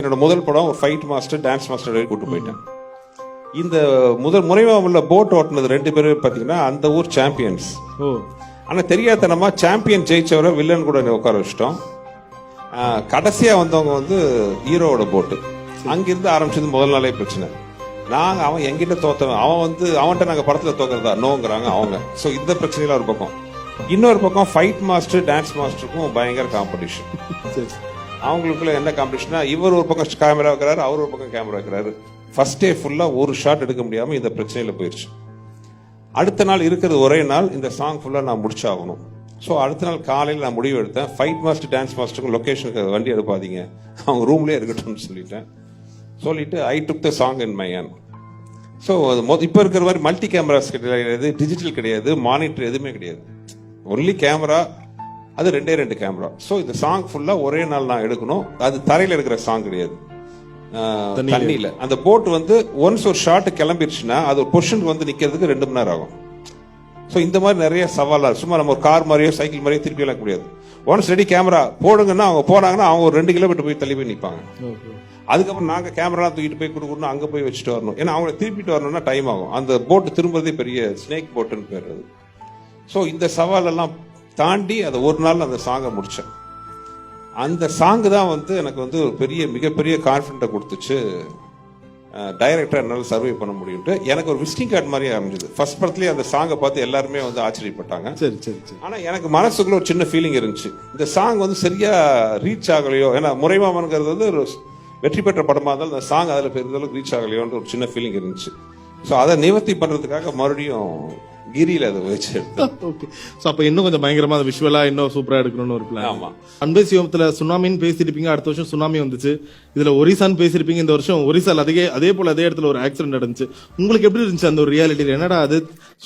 என்னோட முதல் படம் ஒரு ஃபைட் மாஸ்டர் டான்ஸ் மாஸ்டர் வரை கூட்டு போயிட்டேன். இந்த முதல் முறைவாமல்ல போட் ஓட்டினது 2 பேரும் பார்த்தீங்கன்னா அந்த ஊர் சாம்பியன்ஸ். ஆனால் தெரியாதனமா சாம்பியன் ஜெயிச்சவரை வில்லன் கூட உட்கார வச்சிட்டோம். கடைசியாக வந்தவங்க வந்து ஹீரோவோட போட்டு. அங்கிருந்து ஆரம்பிச்சது முதல் நாளே பிரச்சனை. அவன் எங்கிட்ட தோத்தவன், அவன் வந்து அவன்கிட்ட நாங்கள் படத்தில் தோக்கிறதா நோங்கிறாங்க அவங்க. ஸோ இந்த பிரச்சனையில ஒரு பக்கம். இன்னொரு பக்கம் ஃபைட் மாஸ்டர் டான்ஸ் மாஸ்டருக்கும் பயங்கர காம்படிஷன். அவங்களுக்குள்ள என்ன காம்படிஷனா, இவர் ஒரு பக்கம் கேமரா வைக்கிறாரு, அவர் ஒரு பக்கம் கேமரா வைக்கிறாரு. ஃபர்ஸ்ட் டே ஃபுல்லா ஒரு ஷாட் எடுக்க முடியாம இந்த பிரச்சனையில போயிடுச்சு. அடுத்த நாள் இருக்கிறது ஒரே நாள், இந்த சாங் ஃபுல்லா நான் முடிச்சாகணும். ஸோ அடுத்த நாள் காலையில் நான் முடிவு எடுத்தேன், ஃபைட் மாஸ்டர் டான்ஸ் மாஸ்டருக்கும் லொக்கேஷனுக்கு வண்டி எடுப்பாதீங்க, அவங்க ரூம்லேயே இருக்கட்டும்னு சொல்லிட்டு I took the song in my hand. So இப்போ இருக்கிற மாதிரி மல்டி கேமராஸ் கிடையாது, டிஜிட்டல் கிடையாது, மானிட்டர் எதுவுமே கிடையாது, ஒன்லி கேமரா. அது 2 கேமரா. ஸோ இந்த சாங் ஃபுல்லா ஒரே நாள் நான் எடுக்கணும். அது தரையில் இருக்கிற சாங் கிடையாது, தண்ணியில. அந்த போட் வந்து ஒன்ஸ் ஒரு ஷாட் கிளம்பிடுச்சுன்னா அது ஒரு பொசிஷனுக்கு வந்து நிக்கிறதுக்கு 2 மணி நேரம் ஆகும். ஸோ இந்த மாதிரி நிறைய சவாலா, சும்மா நம்ம ஒரு கார் மாதிரியோ சைக்கிள் மாதிரியோ திருப்பி எல்லாம் முடியாது. ஒன்ஸ் ரெடி கேமரா போடுங்கன்னா அவங்க போனாங்கன்னா அவங்க ஒரு 2 கிலோமீட்டர் போய் தள்ளி போய் நிற்பாங்க. அதுக்கப்புறம் நாங்கள் கேமரா தூக்கிட்டு போய் கொடுக்கணும், அங்கே போய் வச்சுட்டு வரணும். ஏன்னா அவங்கள திருப்பிட்டு வரணும்னா டைம் ஆகும். அந்த போட்டு திரும்புறதே பெரிய ஸ்னேக் போட்டுன்னு பேர் அது. ஸோ இந்த சவாலெல்லாம் தாண்டி அதை ஒரு நாள் அந்த சாங்கை முடித்தேன். அந்த சாங்கு தான் வந்து எனக்கு வந்து ஒரு மிகப்பெரிய கான்ஃபிடென்ட்டை கொடுத்துச்சு. டைரக்டர் என்னால் சர்வே பண்ண முடியும்ட்டு எனக்கு ஒரு விசிட்டிங் கார்டு மாதிரி அமைஞ்சது. ஃபர்ஸ்ட் படத்துலேயே அந்த சாங்கை பார்த்து எல்லாருமே வந்து ஆச்சரியப்பட்டாங்க. ஆனால் எனக்கு மனசுக்குள்ள ஒரு சின்ன ஃபீலிங் இருந்துச்சு, இந்த சாங் வந்து சரியா ரீச் ஆகலையோ. ஏன்னா முறைமாமன்கிறது வந்து ஒரு வெற்றி பெற்ற படமாக இருந்தாலும் அந்த சாங் அதில் பெரிதளவுக்கு ரீச் ஆகலையோன்ற ஒரு சின்ன ஃபீலிங் இருந்துச்சு. ஸோ அதை நிவர்த்தி பண்ணுறதுக்காக மறுபடியும் கிரியில அதை வச்சு எடுத்தேன். ஓகே. ஸோ அப்போ இன்னும் கொஞ்சம் பயங்கரமா அதை விஷுவலா இன்னும் சூப்பரா எடுக்கணும்னு ஒரு பிளான். ஆமா. அன்பே சிவத்துல சுனாமின்னு பேசியிருப்பீங்க, அடுத்த வருஷம் சுனாமி வந்துச்சு. இதுல ஒரிசான்னு பேசியிருப்பீங்க, இந்த வருஷம் ஒரிசால அதே போல அதே இடத்துல ஒரு ஆக்சிடென்ட் நடந்துச்சு. உங்களுக்கு எப்படி இருந்துச்சு அந்த ஒரு ரியாலிட்டி? என்னடா அது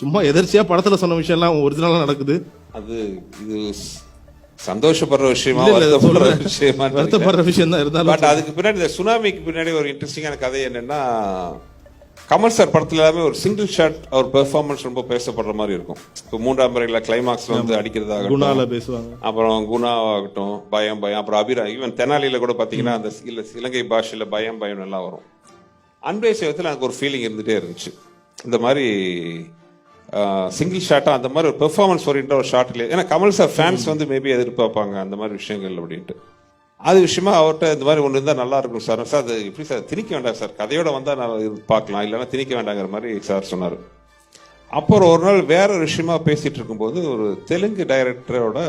சும்மா எதர்ச்சியா படத்துல சொன்ன விஷயம் எல்லாம் ஒரிஜினலா நடக்குது? இது சந்தோஷப்படுற விஷயமா வருத்தப்படுற விஷயம் தான் இருந்தாலும், பட் அதுக்கு பின்னாடி இந்த சுனாமிக்கு பின்னாடி ஒரு இன்ட்ரெஸ்டிங்கான கதை என்னன்னா, கமல் சார் படத்துல எல்லாமே ஒரு சிங்கிள் ஷாட் அவர் பெர்ஃபார்மன்ஸ் ரொம்ப பேசப்படுற மாதிரி இருக்கும். இப்போ 3ஆம் முறையில கிளைமாக்ஸ்ல வந்து அடிக்கிறதாக பேசுவாங்க, அப்புறம் குணா ஆகட்டும், பயம் அப்புறம் அபிரா, ஈவன் தெனாலியில கூட பாத்தீங்கன்னா அந்த இலங்கை பாஷையில பயம் எல்லாம் வரும். அன்பே சிவத்துல எனக்கு ஒரு ஃபீலிங் இருந்துட்டே இருந்துச்சு, இந்த மாதிரி சிங்கிள் ஷாட்டா அந்த மாதிரி ஒரு பெர்ஃபார்மன்ஸ் ஓரியன்டா ஒரு ஷாட் இல்லையா. ஏன்னா கமல் சார் ஃபேன்ஸ் வந்து மேபி எதிர்பார்ப்பாங்க அந்த மாதிரி விஷயங்கள் அப்படின்ட்டு. அது விஷயமா அவர்கிட்ட இந்த மாதிரி ஒன்று இருந்தால் நல்லா இருக்கும் சார். அது எப்படி சார் திணிக்க வேண்டாம் சார், கதையோட வந்தால் நான் பார்க்கலாம், இல்லைன்னா திணிக்க வேண்டாங்கிற மாதிரி சார் சொன்னார். அப்புறம் ஒரு நாள் வேற ஒரு விஷயமா பேசிட்டு இருக்கும்போது ஒரு தெலுங்கு டைரக்டரோட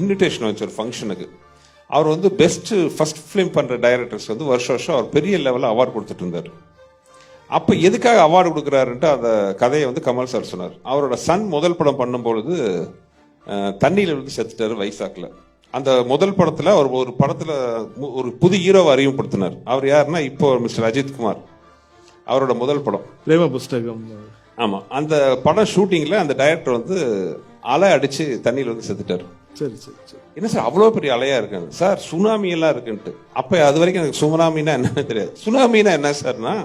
இன்விடேஷன் வச்சு ஒரு ஃபங்க்ஷனுக்கு. அவர் வந்து பெஸ்ட் ஃபர்ஸ்ட் ஃபிலிம் பண்ணுற டைரக்டர்ஸ் வந்து வருஷம் அவர் பெரிய லெவலில் அவார்டு கொடுத்துட்டு இருந்தார். அப்போ எதுக்காக அவார்டு கொடுக்குறாருன்ட்டு அந்த கதையை வந்து கமல் சார் சொன்னார். அவரோட சன் முதல் படம் பண்ணும்பொழுது தண்ணியில் இருந்து செத்துட்டாரு வைசாக்கில். அந்த முதல் படத்துல ஒரு படத்துல ஒரு புது ஹீரோவை அறிமுகப்படுத்தினார். அவர் யாருன்னா இப்போ மிஸ்டர் அஜித் குமார், அவரோட முதல் படம் பிரேம புஸ்தகம். ஆமா, அந்த படம் ஷூட்டிங்ல அந்த டைரக்டர் வந்து அலை அடிச்சு தண்ணியில் வந்து செத்துட்டாரு. சரி, என்ன சார் அவ்வளோ பெரிய அலையா இருக்காங்க சார், சுனாமி எல்லாம் இருக்குன்ட்டு. அப்ப அது வரைக்கும் எனக்கு சுனாமின்னா என்னன்னு தெரியாது. சுனாமின்னா என்ன சார்னா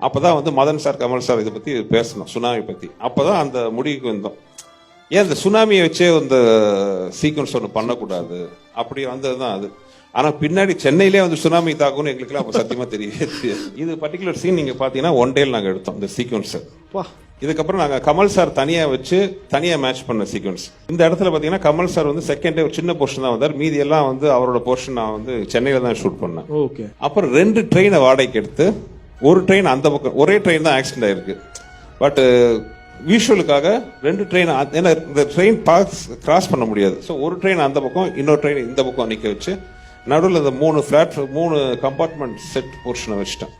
அப்பதான் வந்து மதன் சார் கமல் சார் இதை பத்தி பேசணும், சுனாமி பத்தி. அப்பதான் அந்த முடிவுக்கு வந்தோம், ஏன் இந்த சுனாமியை வச்சே அந்த சீக்வன்ஸ் ஒன்று பண்ணக்கூடாது, அப்படி வந்ததுதான் அது. ஆனால் பின்னாடி சென்னையிலே வந்து சுனாமி தாக்கும்னு எங்களுக்குலாம் அப்போ சத்தியமாக தெரியவே தெரியாது. இது பர்டிகுலர் சீன் நீங்கள் பார்த்தீங்கன்னா 1 டேல நாங்கள் எடுத்தோம் இந்த சீக்வன்ஸை. இதுக்கப்புறம் நாங்கள் கமல் சார் தனியாக வச்சு தனியாக மேட்ச் பண்ண சீக்வன்ஸ். இந்த இடத்துல பார்த்தீங்கன்னா கமல் சார் வந்து செகண்ட் டே ஒரு சின்ன போர்ஷன் தான் வந்தார், மீதி எல்லாம் வந்து அவரோட போர்ஷன் நான் வந்து சென்னையில் தான் ஷூட் பண்ணேன். ஓகே. அப்புறம் 2 ட்ரெயினை வாடகைக்கு எடுத்து, ஒரு ட்ரெயின் அந்த பக்கம், ஒரே ட்ரெயின் தான் ஆக்சிடென்ட் ஆயிருக்கு. பட் விஷுவலுக்காக 2 ட்ரெயின், ஏன்னா இந்த ட்ரெயின் கிராஸ் பண்ண முடியாது. ஸோ ஒரு ட்ரெயின் அந்த பக்கம், இன்னொரு ட்ரெயின் இந்த பக்கம் நிற்க வச்சு நடுவில் இந்த 3 கம்பார்ட்மெண்ட் செட் போர்ஷனை வச்சுட்டேன்.